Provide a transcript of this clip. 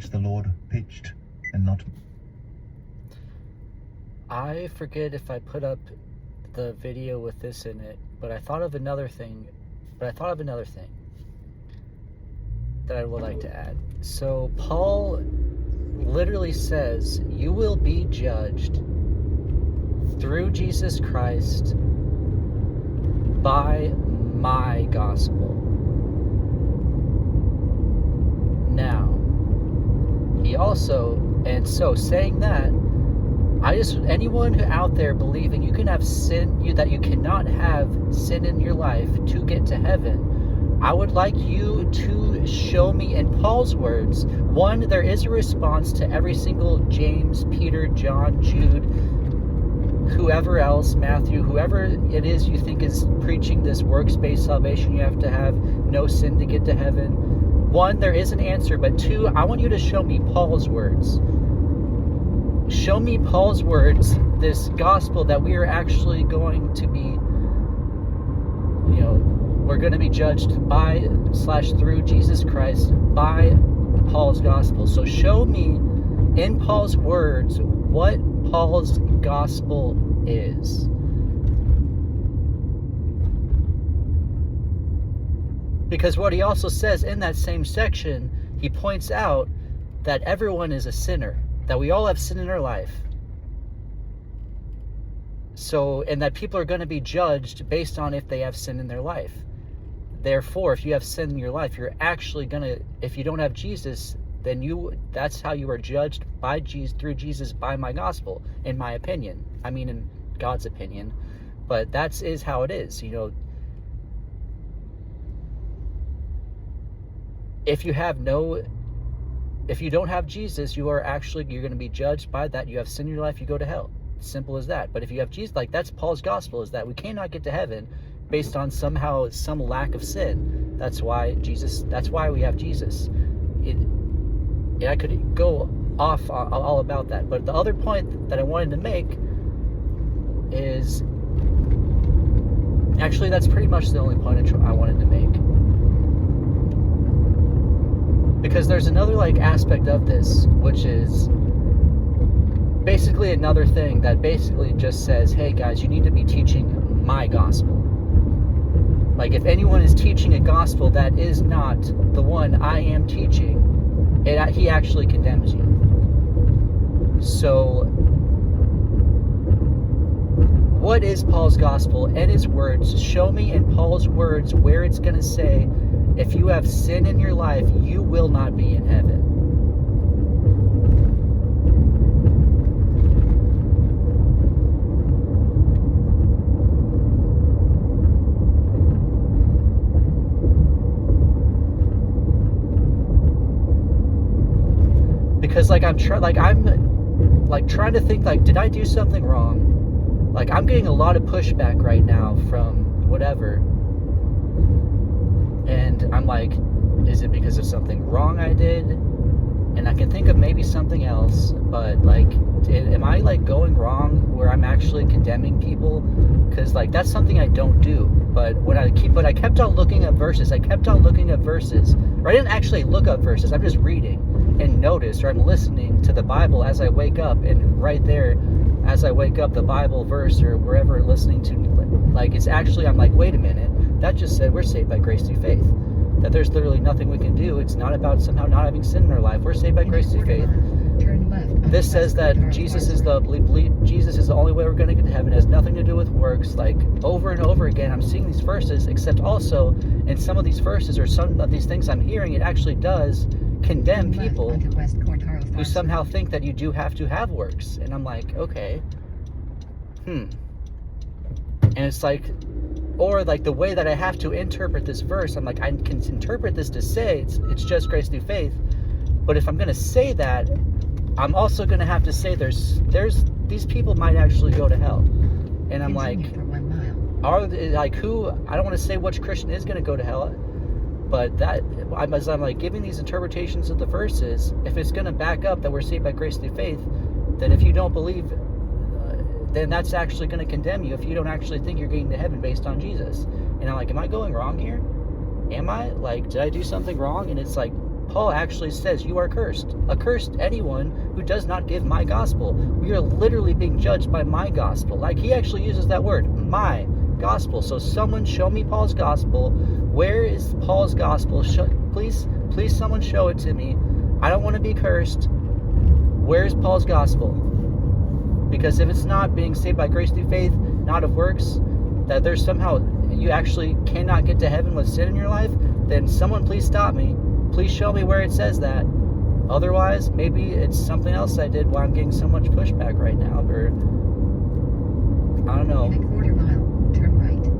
which the Lord pitched and not... I forget if I put up the video with this in it, but I thought of another thing. That I would like to add. So Paul literally says, you will be judged through Jesus Christ by my gospel. Now, he also, and so saying that, anyone who out there believing you can have sin, that you cannot have sin in your life to get to heaven, I would like you to show me in Paul's words. One, there is a response to every single James, Peter, John, Jude, whoever else, Matthew, whoever it is you think is preaching this works-based salvation, you have to have no sin to get to heaven. One, there is an answer, but two, I want you to show me Paul's words. Show me Paul's words, this gospel that we are actually going to be, we're going to be judged by / through Jesus Christ by Paul's gospel. So show me in Paul's words what Paul's gospel is. Because what he also says in that same section, he points out that everyone is a sinner, that we all have sin in our life. So, and that people are going to be judged based on if they have sin in their life. Therefore, if you have sin in your life, you're actually going to, if you don't have Jesus, then that's how you are judged by Jesus, through Jesus, by my gospel, in my opinion. I mean, in God's opinion. But that is how it is, If you don't have Jesus, you're going to be judged by that. You have sin in your life, you go to hell. Simple as that. But if you have Jesus, that's Paul's gospel, is that we cannot get to heaven based on some lack of sin. That's why we have Jesus. I could go off all about that. But the other point that I wanted to make is, actually that's pretty much the only point I wanted to make. Because there's another aspect of this, which is basically another thing that basically just says, hey guys, you need to be teaching my gospel. If anyone is teaching a gospel that is not the one I am teaching, he actually condemns you. So, what is Paul's gospel and his words? Show me in Paul's words where it's going to say, if you have sin in your life, you will not be in heaven. Because I'm trying to think, did I do something wrong? I'm getting a lot of pushback right now from whatever. And I'm is it because of something wrong I did? And I can think of maybe something else, but am I going wrong where I'm actually condemning people? Because that's something I don't do. But I kept on looking up verses. Or I didn't actually look up verses. I'm just reading and notice, or I'm listening to the Bible as I wake up, and right there, as I wake up, the Bible verse or wherever listening to, it's actually, I'm wait a minute, that just said we're saved by grace through faith. That there's literally nothing we can do. It's not about somehow not having sin in our life. We're saved by grace through faith. This says that Jesus is the only way we're going to get to heaven. It has nothing to do with works. Over and over again, I'm seeing these verses, except also in some of these verses or some of these things I'm hearing, it actually does condemn people who somehow think that you do have to have works. And I'm okay. And it's or the way that I have to interpret this verse, I'm I can interpret this to say it's just grace through faith. But if I'm going to say that, I'm also going to have to say there's these people might actually go to hell. And I'm who, I don't want to say which Christian is going to go to hell, but that, as I'm giving these interpretations of the verses, if it's going to back up that we're saved by grace through faith, then if you don't believe, then that's actually going to condemn you if you don't actually think you're getting to heaven based on Jesus. And I'm am I going wrong here? Am I? Did I do something wrong? And it's Paul actually says you are cursed. Accursed anyone who does not give my gospel. We are literally being judged by my gospel. Like, he actually uses that word, my gospel. So someone show me Paul's gospel. Where is Paul's gospel? Please someone show it to me. I don't want to be cursed. Where's Paul's gospel? Because if it's not being saved by grace through faith, not of works, that there's somehow you actually cannot get to heaven with sin in your life, then someone please stop me. Please show me where it says that. Otherwise, maybe it's something else I did why I'm getting so much pushback right now. Or I don't know. In a quarter mile, turn right.